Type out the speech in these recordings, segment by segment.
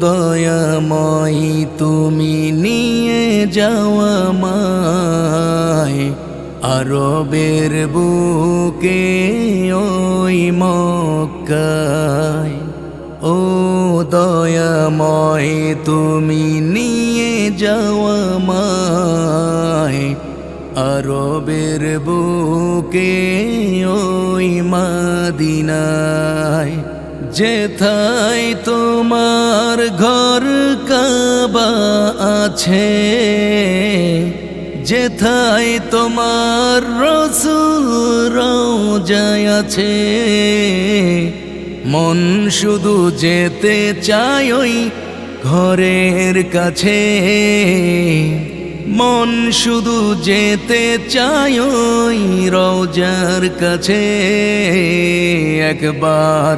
দয়াময় তুমি নিয়ে যাওয়া মায় আরবের বুকে ওই মক্কায়। ও দয়াময় তুমি নিয়ে যাওয়া মায় আরবের বুকে ওই মদিনায়। যেথায় তোমার ঘর কাবা আছে, যেথায় তোমার রাসূল রওজা আছে, মন শুধু যেতে চায় ওই ঘরের কাছে। মন শুধু যেতে চায় ওই রওজার কাছে। একবার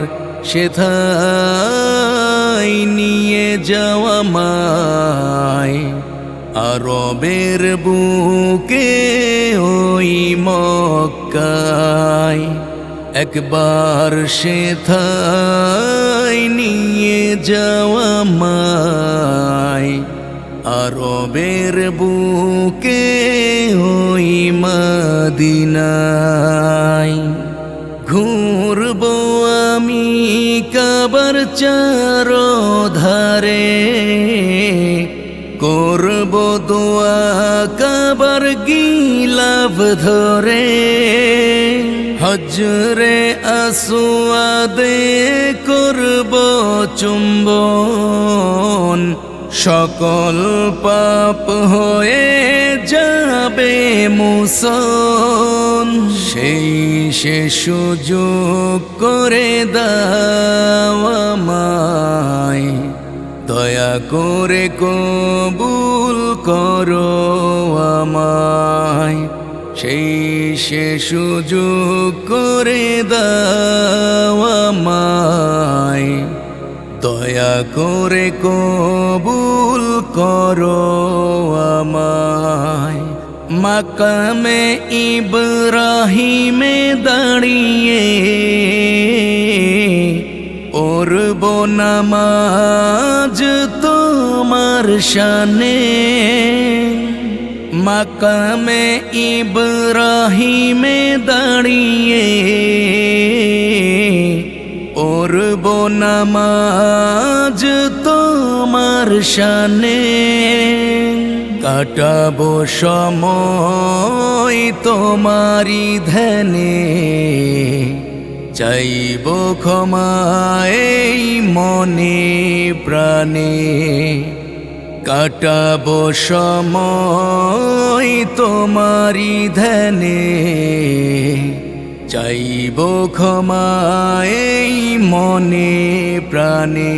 সেথায় নিয়ে যাওয়া মায় আরবের বুকে ওই মক্কায়। একবার সেথায় নিয়ে যাওয়া মায় আরবের বুকে ওই মদিনায়। ঘুরবো আমি কাবার চারধারে, করব দোয়া কাবার গিলাফ ধরে। হজরে আসওয়াদে করব চুম্বন, সকল পাপ হয়ে যাবে মোচন। সেই সে সুযোগ করে দাও আমায়, দয়া করে কবুল করো আমায়। সেই সে সুযোগ করে দাও আমায়, দয়া করে কবুল করো আমায়। মাকামে ইব্রাহিমে দাঁড়িয়ে পড়ব নামাজ তোমার শানে। মাকামে ইব্রাহিমে দাঁড়িয়ে পড়ব নামাজ তোমার শানে। কাটাবো সময় তোমারি ধ্যানে, চাইব ক্ষমা এই মনে প্রাণে। কাটাবো সময় তোমারি ধ্যানে, চাইব ক্ষমা এই মনে প্রাণে।